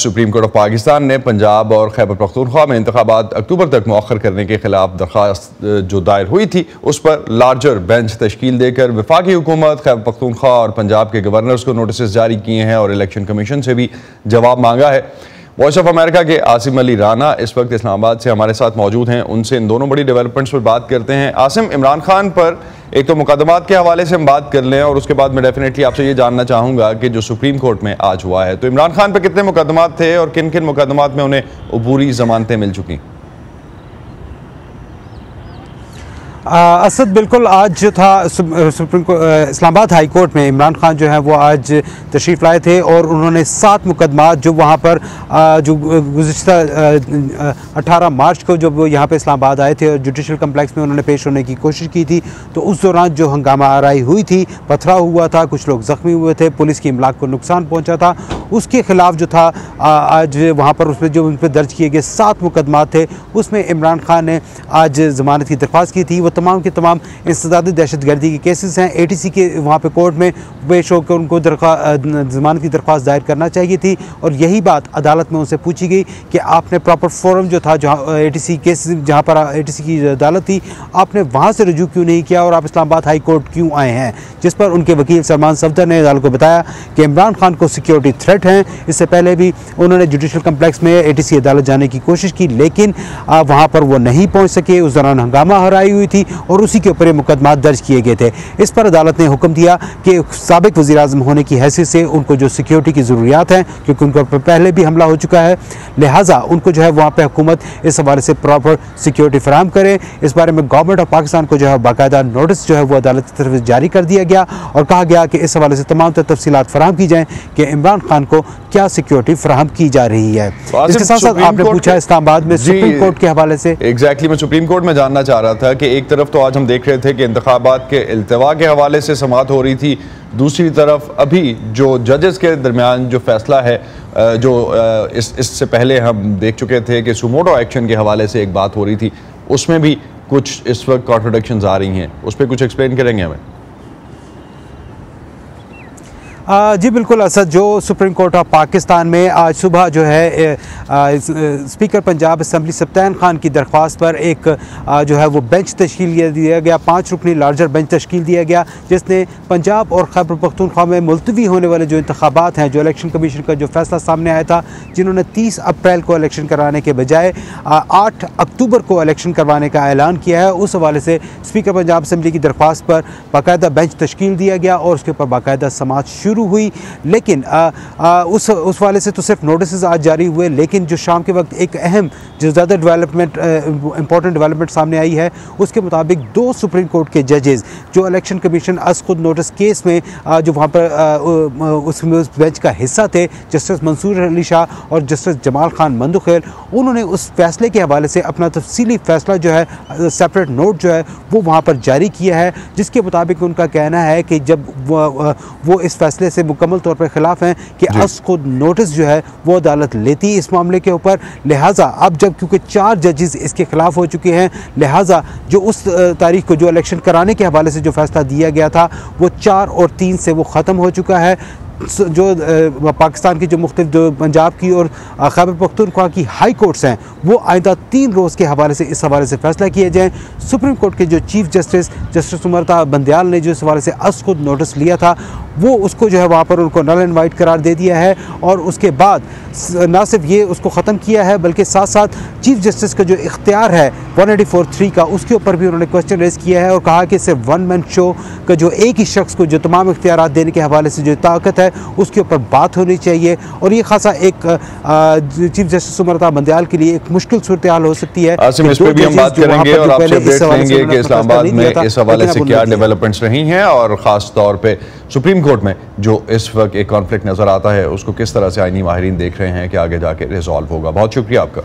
Supreme court of Pakistan ने पंजाब और खैबर पख्तूनख्वा में इंतखाबात अक्टूबर तक मौखर करने के खिलाफ दरख्वास्त जो दायर हुई थी उस पर लार्जर बेंच तश्कील देकर वफाकी हुकूमत, खैबर पख्तूनख्वा और पंजाब के गवर्नर्स को नोटिस जारी किए हैं और इलेक्शन कमीशन से भी जवाब मांगा है। वॉइस ऑफ अमेरिका के आसिम अली राना इस वक्त इस्लामाबाद से हमारे साथ मौजूद हैं, उनसे इन दोनों बड़ी डेवलपमेंट्स पर बात करते हैं। आसिम, इमरान खान पर एक तो मुकदमात के हवाले से हम बात कर लें और उसके बाद मैं डेफिनेटली आपसे ये जानना चाहूँगा कि जो सुप्रीम कोर्ट में आज हुआ है, तो इमरान खान पर कितने मुकदमात थे और किन किन मुकदमात में उन्हें अबूरी जमानतें मिल चुकी? असद, बिल्कुल आज जो था सुप्रीम इस्लामाबाद हाई कोर्ट में इमरान खान जो है वो आज तशरीफ़ लाए थे और उन्होंने 7 मुकदमात जो वहाँ पर जो गुज़िश्ता 18 मार्च को जब वो यहाँ पे इस्लामाबाद आए थे और जुडिशल कम्प्लेक्स में उन्होंने पेश होने की कोशिश की थी, तो उस दौरान जो हंगामा आराई हुई थी, पथराव हुआ था, कुछ लोग ज़ख्मी हुए थे, पुलिस की इमलाक को नुकसान पहुँचा था, उसके ख़िलाफ़ जो था आज वहाँ पर उसमें जो उन पर दर्ज किए गए 7 मुकदमात थे, उसमें इमरान खान ने आज ज़मानत की दरख्वास्त की थी। वो तमाम के तमाम इंसदादी दहशतगर्दी के केसेस हैं। ATC के वहाँ पे कोर्ट में पेश होकर उनको ज़मानत की दरख्वास्त दायर करना चाहिए थी और यही बात अदालत में उनसे पूछी गई कि आपने प्रॉपर फोरम जो था जहाँ ATC केस जहाँ पर ATC की अदालत थी, आपने वहाँ से रजू क्यों नहीं किया और आप इस्लामाबाद हाई कोर्ट क्यों आए हैं? जिस पर उनके वकील सलमान सफदर ने अदालत को बताया कि इमरान खान को सिक्योरिटी थ्रेट हैं। इससे पहले भी उन्होंने जुडिशल कम्प्लेक्स में ATC अदालत जाने की कोशिश की, लेकिन वहाँ पर वो नहीं पहुँच सके। उस दौरान हंगामा हराई हुई थी और उसी के ऊपर ये मुकदमात दर्ज किए गए थे। इस पर अदालत ने हुक्म दिया कि साबिक वज़ीर-ए-आज़म होने की हैसियत से उनको जो सिक्योरिटी की ज़रूरियात हैं, क्योंकि उनके ऊपर पहले भी हमला हो चुका है, लिहाजा उनको जो है वहाँ पे हुकूमत इस हवाले से प्रॉपर सिक्योरिटी फराहम करे। इस बारे में गवर्नमेंट ऑफ पाकिस्तान को जो है बाकायदा नोटिस जो है वो अदालत की तरफ से जारी कर दिया गया और कहा गया कि इस हवाले से तमाम तफसीलात फराहम की जाएँ कि इमरान खान को क्या सिक्योरिटी फराहम की जा रही है। इसके साथ साथ आपने पूछा इस्लामाबाद में सुप्रीम कोर्ट के हवाले से। एग्जैक्टली, मैं सुप्रीम कोर्ट में जानना चाह रहा था कि एक तरफ तो आज हम देख रहे थे कि इंतखाबात के इल्तिवा के हवाले से समाअत हो रही थी, दूसरी तरफ अभी जो जजेस के दरमियान जो फैसला है, जो इससे पहले हम देख चुके थे कि सुमोटो एक्शन के हवाले से एक बात हो रही थी, उसमें भी कुछ इस वक्त कॉन्ट्रडिक्शंस आ रही हैं, उस पर कुछ एक्सप्लेन करेंगे हमें? जी बिल्कुल असद, जो सुप्रीम कोर्ट ऑफ पाकिस्तान में आज सुबह जो है स्पीकर पंजाब असम्बली सब्तान खान की दरख्वास्त पर एक जो है वो बेंच तश्कील दिया गया, 5 रुकनी लार्जर बेंच तश्कील दिया गया, जिसने पंजाब और खैबर पख्तूनख्वा में मुलतवी होने वाले जो इंतखाबात हैं, जो इलेक्शन कमीशन का जो फैसला सामने आया था, जिन्होंने 30 अप्रैल को इलेक्शन कराने के बजाय 8 अक्टूबर को इलेक्शन करवाने का ऐलान किया है, उस हवाले से स्पीकर पंजाब असम्बली की दरख्वास्त पर बाकायदा बेंच तश्कील दिया गया और उसके ऊपर बाकायदा समाअत शुरू हुई। लेकिन उस वाले से तो सिर्फ नोटिस आज जारी हुए, लेकिन जो शाम के वक्त एक अहम जो ज़्यादा डेवलपमेंट इंपॉर्टेंट डेवलपमेंट सामने आई है, उसके मुताबिक 2 सुप्रीम कोर्ट के जजेस जो इलेक्शन कमीशन अस खुद नोटिस केस में जो वहाँ पर उस बेंच का हिस्सा थे, जस्टिस मंसूर अली शाह और जस्टिस जमाल खान मंदुखेल, उन्होंने उस फैसले के हवाले से अपना तफसीली फैसला जो है सेपरेट नोट जो है वो वहाँ पर जारी किया है, जिसके मुताबिक उनका कहना है कि जब वो इस फैसले से मुकम्मल तौर पर खिलाफ हैं कि अस खुद नोटिस जो है वो अदालत लेती इस मामले के ऊपर। लिहाजा अब जब क्योंकि 4 जजेस इसके खिलाफ हो चुके हैं, लिहाजा जो उस तारीख को जो इलेक्शन कराने के हवाले से जो फैसला दिया गया था वो 4 और 3 से वो ख़त्म हो चुका है। जो पाकिस्तान की जो मुख्तलिफ जो पंजाब की और खैबर पख्तूनख्वा की हाई कोर्ट्स हैं, वो आइंदा 3 रोज़ के हवाले से इस हवाले से फैसला किए जाएँ। सुप्रीम कोर्ट के जो चीफ जस्टिस उमरता बंदयाल ने जो इस हवाले से अस खुद नोटिस लिया था, वो उसको जो है वहाँ पर उनको नल एंड वाइट करार दे दिया है और उसके बाद ना सिर्फ ये उसको ख़त्म किया है, बल्कि साथ साथ चीफ जस्टिस का जो इख्तियार है 184(3) का, उसके ऊपर भी उन्होंने क्वेश्चन रेज किया है और कहा कि सिर्फ वन मैन शो का जो एक ही शख्स को जो तमाम इख्तियारात देने के हवाले से जो ताकत है, उसके ऊपर बात होनी चाहिए और ये खासा एक चीफ जस्टिस उमरता बंदयाल के लिए एक मुश्किल सूरत हाल हो सकती है। आसिम, इस पर भी हम बात करेंगे और आपसे अपडेट लेंगे कि इस्लामाबाद में इस हवाले से क्या डेवलपमेंट्स रही हैं और ख़ास तौर पर सुप्रीम कोर्ट में जो इस वक्त एक कॉन्फ्लिक्ट नज़र आता है उसको किस तरह से आईनी माहिरीन देख रहे हैं कि आगे जाके रिजॉल्व होगा। बहुत शुक्रिया आपका।